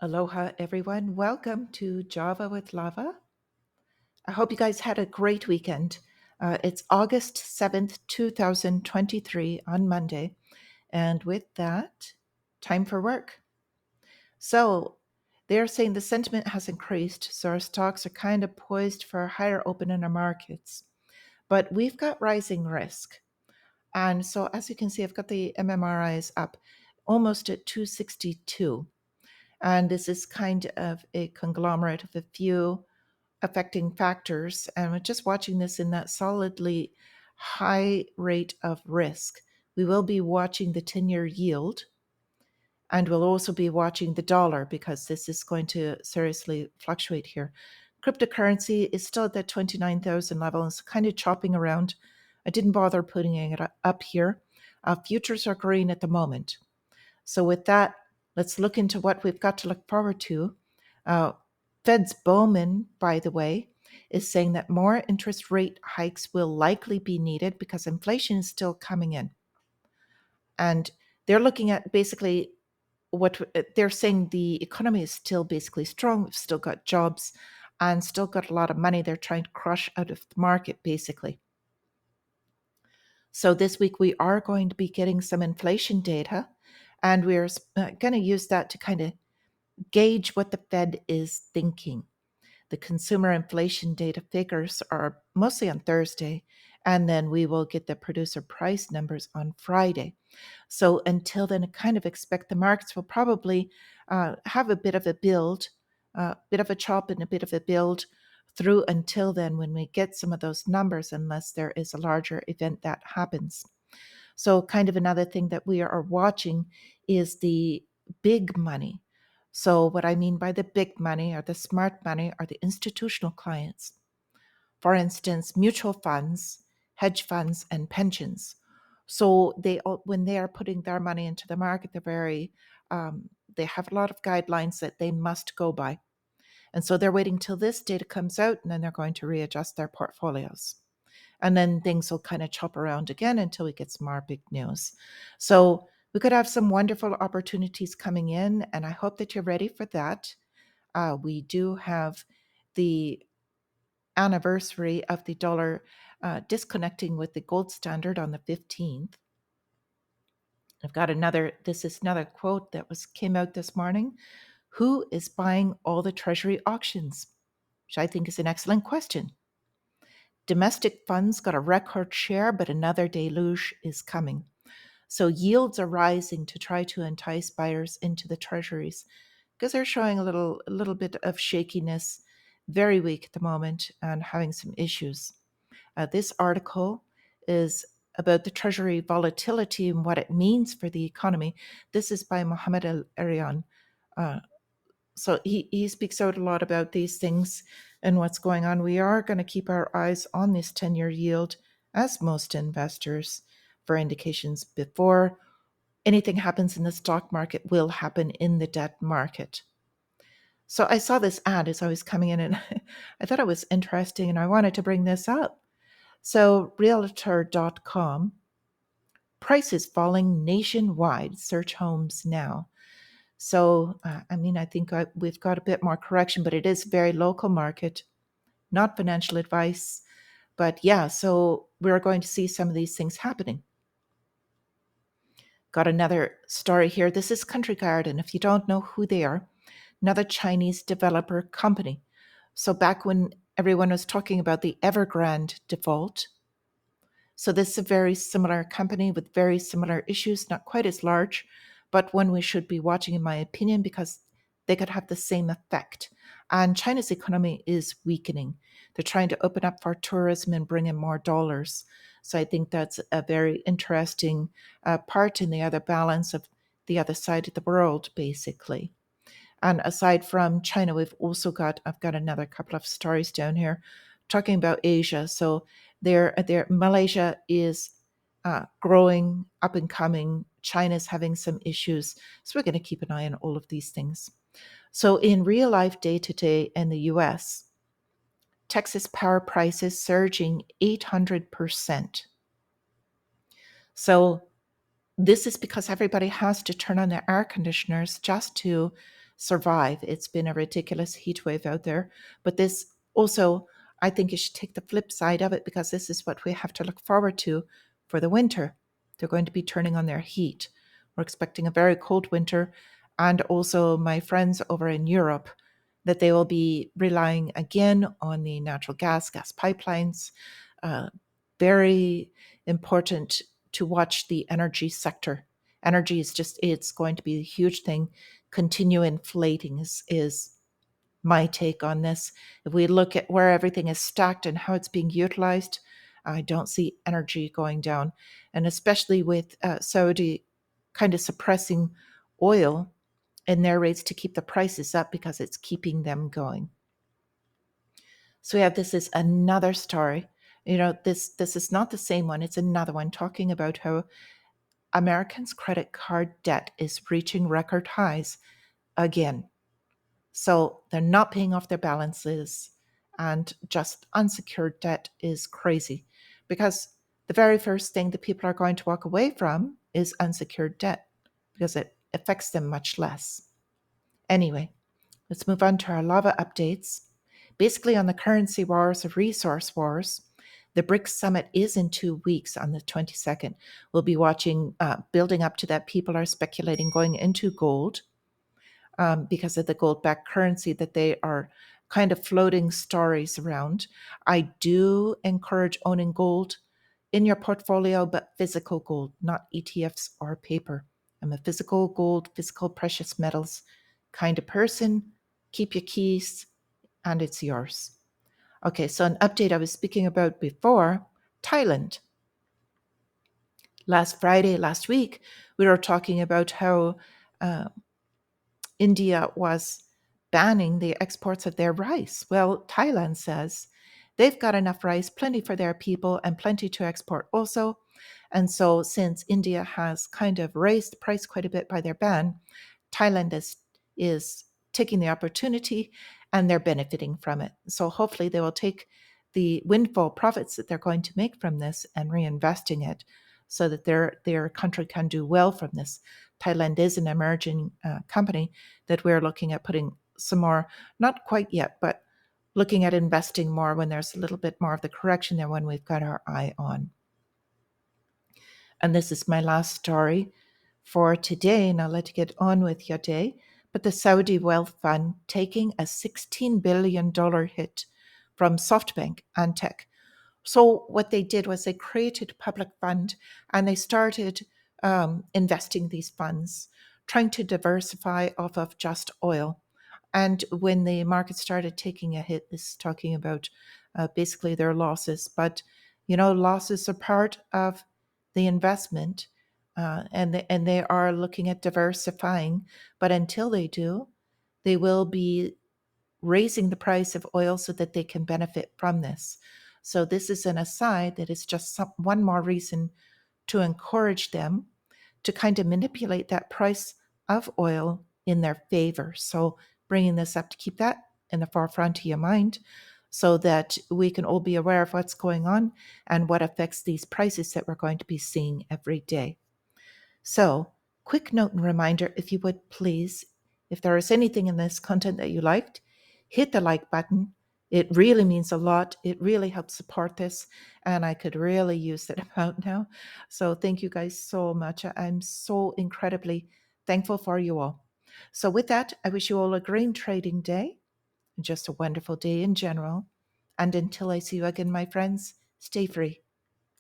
Aloha, everyone. Welcome to Java with Lava. I hope you guys had a great weekend. It's August 7th, 2023 on Monday. And with that, time for work. So they're saying the sentiment has increased. So our stocks are kind of poised for a higher open in our markets. But we've got rising risk. And so as you can see, I've got the MMRIs up almost at 262. And this is kind of a conglomerate of a few affecting factors. And we're just watching this in that solidly high rate of risk. We will be watching the 10-year yield, and we'll also be watching the dollar because this is going to seriously fluctuate here. Cryptocurrency is still at that 29,000 level. It's kind of chopping around. I didn't bother putting it up here. Futures are green at the moment. So with that, let's look into what we've got to look forward to. Uh, Fed's Bowman, by the way, is saying that more interest rate hikes will likely be needed because inflation is still coming in. And they're looking at basically what they're saying: the economy is still basically strong. We've still got jobs and still got a lot of money they're trying to crush out of the market, basically. So this week we are going to be getting some inflation data, and we're going to use that to kind of gauge what the Fed is thinking. The consumer inflation data figures are mostly on Thursday, and then we will get the producer price numbers on Friday. So until then, I kind of expect the markets will probably have a bit of a build, a bit of a chop and a bit of a build through until then when we get some of those numbers, unless there is a larger event that happens. So, kind of another thing that we are watching is the big money. So, what I mean by the big money or the smart money are the institutional clients. For instance, mutual funds, hedge funds, and pensions. So, when they are putting their money into the market, they have a lot of guidelines that they must go by. And so they're waiting till this data comes out, and then they're going to readjust their portfolios. And then things will kind of chop around again until we get some more big news. So we could have some wonderful opportunities coming in, and I hope that you're ready for that. We do have the anniversary of the dollar disconnecting with the gold standard on the 15th. I've got this is another quote that came out this morning. Who is buying all the Treasury auctions? Which I think is an excellent question. Domestic funds got a record share, but another deluge is coming. So yields are rising to try to entice buyers into the treasuries because they're showing a little bit of shakiness, very weak at the moment, and having some issues. This article is about the treasury volatility and what it means for the economy. This is by Mohammed Al Arian. So he speaks out a lot about these things and what's going on. We are going to keep our eyes on this 10-year yield, as most investors, for indications before anything happens in the stock market will happen in the debt market. So I saw this ad as I was coming in, and I thought it was interesting, and I wanted to bring this up. So realtor.com, prices falling nationwide, search homes now. So, I think we've got a bit more correction, but it is very local market, not financial advice. But yeah, so we're going to see some of these things happening. Got another story here. This is Country Garden. If you don't know who they are, another Chinese developer company. So back when everyone was talking about the Evergrande default, so this is a very similar company with very similar issues, not quite as large, but one we should be watching, in my opinion, because they could have the same effect. And China's economy is weakening. They're trying to open up for tourism and bring in more dollars. So I think that's a very interesting part in the other balance of the other side of the world, basically. And aside from China, I've got another couple of stories down here talking about Asia. So Malaysia is growing, up and coming. China's having some issues. So we're going to keep an eye on all of these things. So in real life, day to day in the US, Texas power prices surging 800%. So this is because everybody has to turn on their air conditioners just to survive. It's been a ridiculous heat wave out there. But this also, I think you should take the flip side of it, because this is what we have to look forward to for the winter. They're going to be turning on their heat. We're expecting a very cold winter. And also, my friends over in Europe, that they will be relying again on the natural gas pipelines. Uh, Very important to watch the energy sector. Energy is just, it's going to be a huge thing. Continue inflating is my take on this. If we look at where everything is stacked and how it's being utilized, I don't see energy going down. And especially with Saudi kind of suppressing oil in their rates to keep the prices up, because it's keeping them going. So we have, this is another story. This is not the same one. It's another one talking about how Americans' credit card debt is reaching record highs again. So they're not paying off their balances, and just unsecured debt is crazy, because the very first thing that people are going to walk away from is unsecured debt, because it affects them much less. Anyway, let's move on to our lava updates. Basically, on the currency wars, or resource wars, the BRICS summit is in 2 weeks on the 22nd. We'll be watching, building up to that. People are speculating going into gold, because of the gold backed currency that they are kind of floating stories around. I do encourage owning gold in your portfolio, but physical gold, not ETFs or paper. I'm a physical gold, physical precious metals kind of person. Keep your keys and it's yours. Okay, so an update I was speaking about before, Thailand. Last week, we were talking about how uh, India was banning the exports of their rice. Well, Thailand says they've got enough rice, plenty for their people, and plenty to export also. And so, since India has kind of raised the price quite a bit by their ban, Thailand is taking the opportunity, and they're benefiting from it. So hopefully they will take the windfall profits that they're going to make from this and reinvesting it, so that their country can do well from this. Thailand is an emerging company that we're looking at putting some more, not quite yet, but looking at investing more when there's a little bit more of the correction there, when we've got our eye on. And this is my last story for today, and I'll let you get on with your day. But the Saudi Wealth Fund taking a $16 billion hit from SoftBank and Tech. So what they did was they created a public fund, and they started investing these funds, trying to diversify off of just oil. And when the market started taking a hit, this is talking about basically their losses. But losses are part of the investment, and they are looking at diversifying. But until they do, they will be raising the price of oil so that they can benefit from this. So this is an aside that is just one more reason to encourage them to kind of manipulate that price of oil in their favor. So bringing this up to keep that in the forefront of your mind, so that we can all be aware of what's going on and what affects these prices that we're going to be seeing every day. So, quick note and reminder, if you would please, if there is anything in this content that you liked, hit the like button. It really means a lot. It really helps support this, and I could really use it about now. So, thank you guys so much. I'm so incredibly thankful for you all. So, with that, I wish you all a great trading day, and just a wonderful day in general. And until I see you again, my friends, stay free.